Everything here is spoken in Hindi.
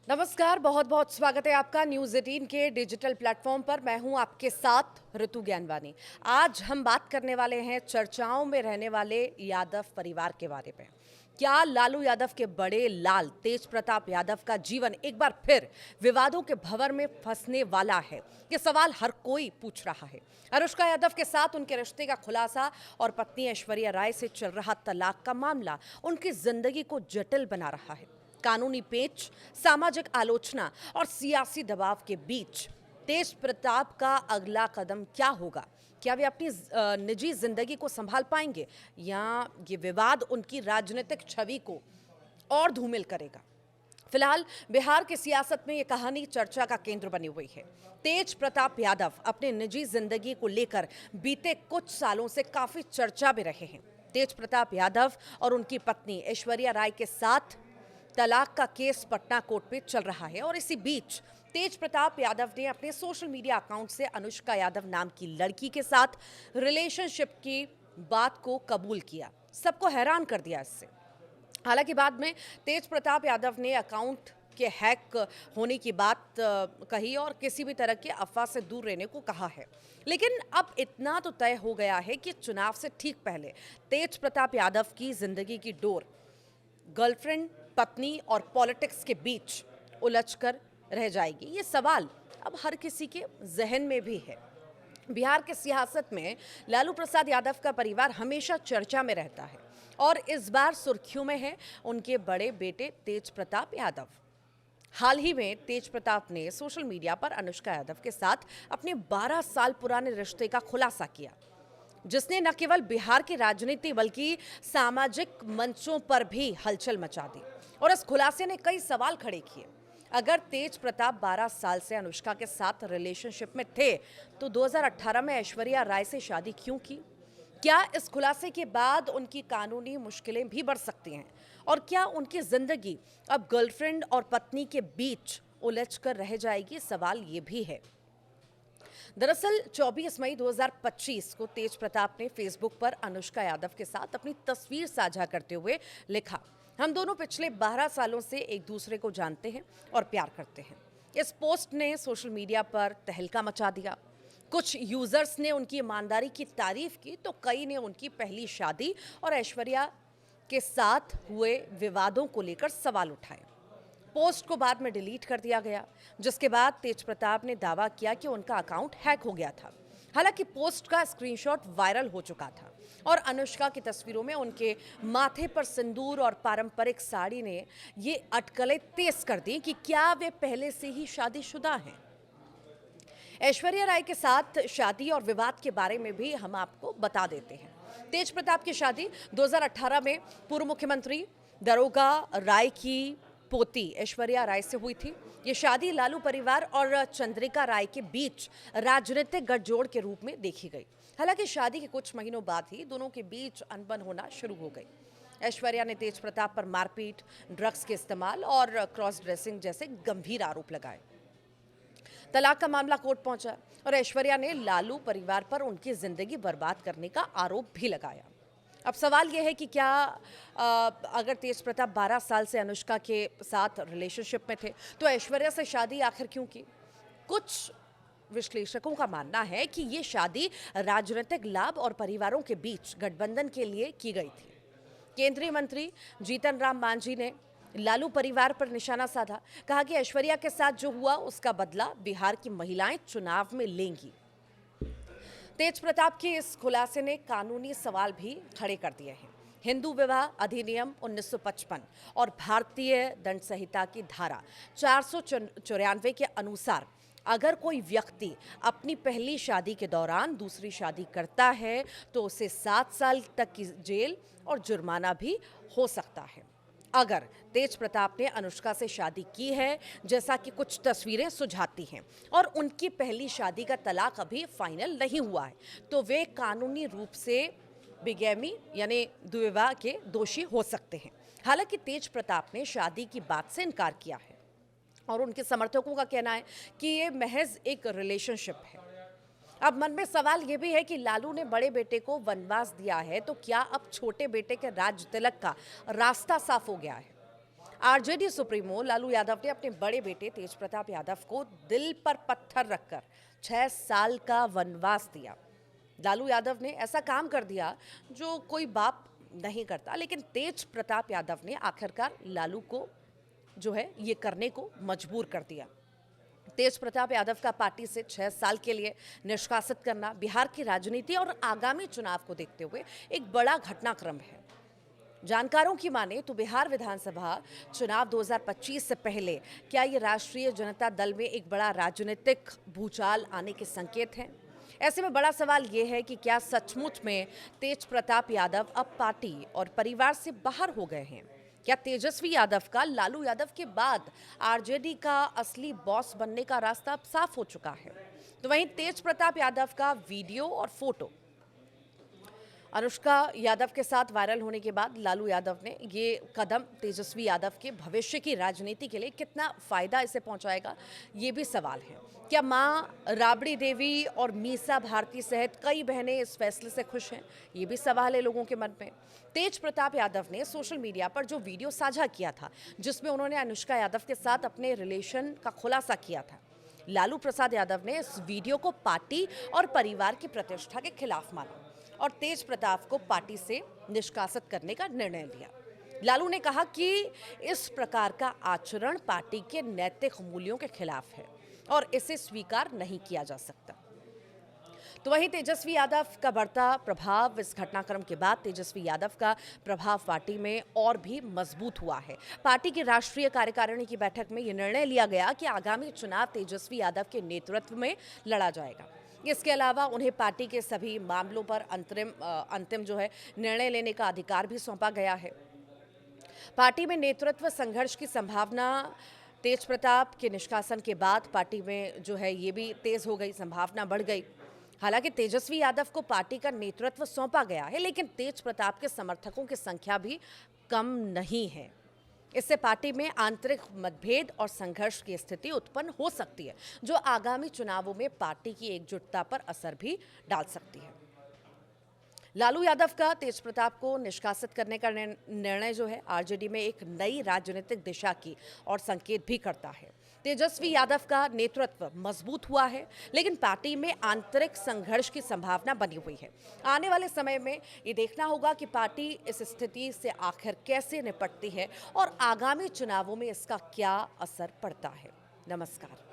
नमस्कार, बहुत बहुत स्वागत है आपका न्यूज़ 18 के डिजिटल प्लेटफॉर्म पर। मैं हूं आपके साथ ऋतु ज्ञानवानी। आज हम बात करने वाले हैं चर्चाओं में रहने वाले यादव परिवार के बारे में। क्या लालू यादव के बड़े लाल तेज प्रताप यादव का जीवन एक बार फिर विवादों के भंवर में फंसने वाला है? ये सवाल हर कोई पूछ रहा है। अनुष्का यादव के साथ उनके रिश्ते का खुलासा और पत्नी ऐश्वर्या राय से चल रहा तलाक का मामला उनकी जिंदगी को जटिल बना रहा है। कानूनी पेच, सामाजिक आलोचना और सियासी दबाव के बीच तेज प्रताप का अगला कदम क्या होगा? क्या वे अपनी निजी जिंदगी को संभाल पाएंगे या ये विवाद उनकी राजनीतिक छवि को और धूमिल करेगा? फिलहाल बिहार की सियासत में ये कहानी चर्चा का केंद्र बनी हुई है। तेज प्रताप यादव अपनी निजी जिंदगी को लेकर बीते कुछ सालों से काफी चर्चा में रहे हैं। तेज प्रताप यादव और उनकी पत्नी ऐश्वर्या राय के साथ तलाक का केस पटना कोर्ट में चल रहा है और इसी बीच तेज प्रताप यादव ने अपने सोशल मीडिया अकाउंट से अनुष्का यादव नाम की लड़की के साथ रिलेशनशिप की बात को कबूल किया। सबको हैरान कर दिया इससे। हालांकि बाद में तेज प्रताप यादव ने अकाउंट के हैक होने की बात कही और किसी भी तरह की अफवाह से दूर रहने को कहा है। लेकिन अब इतना तो तय हो गया है कि चुनाव से ठीक पहले तेज प्रताप यादव की जिंदगी की डोर गर्लफ्रेंड, पत्नी और पॉलिटिक्स के बीच उलझकर रह जाएगी। ये सवाल अब हर किसी के जहन में भी है। बिहार के सियासत में लालू प्रसाद यादव का परिवार हमेशा चर्चा में रहता है और इस बार सुर्खियों में है उनके बड़े बेटे तेज प्रताप यादव। हाल ही में तेज प्रताप ने सोशल मीडिया पर अनुष्का यादव के साथ अपने 12 साल पुराने रिश्ते का खुलासा किया, जिसने न केवल बिहार की राजनीति बल्कि सामाजिक मंचों पर भी हलचल मचा दी। और इस खुलासे ने कई सवाल खड़े किए। अगर तेज प्रताप 12 साल से अनुष्का के साथ रिलेशनशिप में थे तो 2018 में ऐश्वर्या राय से शादी क्यों की? क्या इस खुलासे के बाद उनकी कानूनी मुश्किलें भी बढ़ सकती हैं? और क्या उनकी जिंदगी अब गर्लफ्रेंड और पत्नी के बीच उलझकर रह जाएगी? सवाल ये भी है। दरअसल 24 मई 2025 को तेज प्रताप ने फेसबुक पर अनुष्का यादव के साथ अपनी तस्वीर साझा करते हुए लिखा, हम दोनों पिछले 12 सालों से एक दूसरे को जानते हैं और प्यार करते हैं। इस पोस्ट ने सोशल मीडिया पर तहलका मचा दिया। कुछ यूजर्स ने उनकी ईमानदारी की तारीफ की तो कई ने उनकी पहली शादी और ऐश्वर्या के साथ हुए विवादों को लेकर सवाल उठाए। पोस्ट को बाद में डिलीट कर दिया गया, जिसके बाद तेज प्रताप ने दावा किया कि उनका अकाउंट हैक हो गया था। हालांकि पोस्ट का स्क्रीनशॉट वायरल हो चुका था और अनुष्का की तस्वीरों में उनके माथे पर सिंदूर और पारंपरिक साड़ी ने ये अटकलें तेज कर दी कि क्या वे पहले से ही शादीशुदा हैं। ऐश्वर्या राय के साथ शादी और विवाद के बारे में भी हम आपको बता देते हैं। तेज प्रताप की शादी 2018 में पूर्व मुख्यमंत्री दरोगा राय की पोती ऐश्वर्या राय से हुई थी। ये शादी लालू परिवार और चंद्रिका राय के बीच राजनीतिक गठजोड़ के रूप में देखी गई। हालांकि शादी के कुछ महीनों बाद ही दोनों के बीच अनबन होना शुरू हो गई। ऐश्वर्या ने तेज प्रताप पर मारपीट, ड्रग्स के इस्तेमाल और क्रॉस ड्रेसिंग जैसे गंभीर आरोप लगाए। तलाक का मामला कोर्ट पहुंचा और ऐश्वर्या ने लालू परिवार पर उनकी जिंदगी बर्बाद करने का आरोप भी लगाया। अब सवाल यह है कि क्या अगर तेज प्रताप 12 साल से अनुष्का के साथ रिलेशनशिप में थे तो ऐश्वर्या से शादी आखिर क्यों की? कुछ विश्लेषकों का मानना है कि ये शादी राजनीतिक लाभ और परिवारों के बीच गठबंधन के लिए की गई थी। केंद्रीय मंत्री जीतन राम मांझी ने लालू परिवार पर निशाना साधा, कहा कि ऐश्वर्या के साथ जो हुआ उसका बदला बिहार की महिलाएं चुनाव में लेंगी। तेज प्रताप के इस खुलासे ने कानूनी सवाल भी खड़े कर दिए हैं। हिंदू विवाह अधिनियम 1955 और भारतीय दंड संहिता की धारा 494 के अनुसार अगर कोई व्यक्ति अपनी पहली शादी के दौरान दूसरी शादी करता है तो उसे 7 साल तक की जेल और जुर्माना भी हो सकता है। अगर तेज प्रताप ने अनुष्का से शादी की है, जैसा कि कुछ तस्वीरें सुझाती हैं, और उनकी पहली शादी का तलाक अभी फाइनल नहीं हुआ है, तो वे कानूनी रूप से बिगैमी यानी द्विविवाह के दोषी हो सकते हैं। हालांकि तेज प्रताप ने शादी की बात से इनकार किया है और उनके समर्थकों का कहना है कि ये महज एक रिलेशनशिप है। अब मन में सवाल ये भी है कि लालू ने बड़े बेटे को वनवास दिया है तो क्या अब छोटे बेटे के राज तिलक का रास्ता साफ हो गया है? आरजेडी सुप्रीमो लालू यादव ने अपने बड़े बेटे तेज प्रताप यादव को दिल पर पत्थर रखकर 6 साल का वनवास दिया। लालू यादव ने ऐसा काम कर दिया जो कोई बाप नहीं करता, लेकिन तेज प्रताप यादव ने आखिरकार लालू को जो है ये करने को मजबूर कर दिया। तेज प्रताप यादव का पार्टी से 6 साल के लिए निष्कासित करना बिहार की राजनीति और आगामी चुनाव को देखते हुए एक बड़ा घटनाक्रम है। जानकारों की माने तो बिहार विधानसभा चुनाव 2025 से पहले क्या ये राष्ट्रीय जनता दल में एक बड़ा राजनीतिक भूचाल आने के संकेत हैं? ऐसे में बड़ा सवाल ये है कि क्या सचमुच में तेज प्रताप यादव अब पार्टी और परिवार से बाहर हो गए हैं? क्या तेजस्वी यादव का लालू यादव के बाद आरजेडी का असली बॉस बनने का रास्ता अब साफ हो चुका है? तो वहीं तेज प्रताप यादव का वीडियो और फोटो अनुष्का यादव के साथ वायरल होने के बाद लालू यादव ने ये कदम तेजस्वी यादव के भविष्य की राजनीति के लिए कितना फायदा इसे पहुंचाएगा, ये भी सवाल है। क्या मां राबड़ी देवी और मीसा भारती सहित कई बहनें इस फैसले से खुश हैं? ये भी सवाल है लोगों के मन में। तेज प्रताप यादव ने सोशल मीडिया पर जो वीडियो साझा किया था, जिसमें उन्होंने अनुष्का यादव के साथ अपने रिलेशन का खुलासा किया था, लालू प्रसाद यादव ने इस वीडियो को पार्टी और परिवार की प्रतिष्ठा के खिलाफ माना और तेज प्रताप को पार्टी से निष्कासित करने का निर्णय लिया। लालू ने कहा कि इस प्रकार का आचरण पार्टी के नैतिक मूल्यों के खिलाफ है और इसे स्वीकार नहीं किया जा सकता। तो वहीं तेजस्वी यादव का बढ़ता प्रभाव, इस घटनाक्रम के बाद तेजस्वी यादव का प्रभाव पार्टी में और भी मजबूत हुआ है। पार्टी की राष्ट्रीय कार्यकारिणी की बैठक में यह निर्णय लिया गया कि आगामी चुनाव तेजस्वी यादव के नेतृत्व में लड़ा जाएगा। इसके अलावा उन्हें पार्टी के सभी मामलों पर अंतिम जो है निर्णय लेने का अधिकार भी सौंपा गया है। पार्टी में नेतृत्व संघर्ष की संभावना तेज प्रताप के निष्कासन के बाद पार्टी में जो है ये भी तेज हो गई, संभावना बढ़ गई। हालांकि तेजस्वी यादव को पार्टी का नेतृत्व सौंपा गया है, लेकिन तेज प्रताप के समर्थकों की संख्या भी कम नहीं है। इससे पार्टी में आंतरिक मतभेद और संघर्ष की स्थिति उत्पन्न हो सकती है, जो आगामी चुनावों में पार्टी की एकजुटता पर असर भी डाल सकती है। लालू यादव का तेज प्रताप को निष्कासित करने का निर्णय जो है आरजेडी में एक नई राजनीतिक दिशा की और संकेत भी करता है। तेजस्वी यादव का नेतृत्व मजबूत हुआ है, लेकिन पार्टी में आंतरिक संघर्ष की संभावना बनी हुई है। आने वाले समय में ये देखना होगा कि पार्टी इस स्थिति से आखिर कैसे निपटती है और आगामी चुनावों में इसका क्या असर पड़ता है। नमस्कार।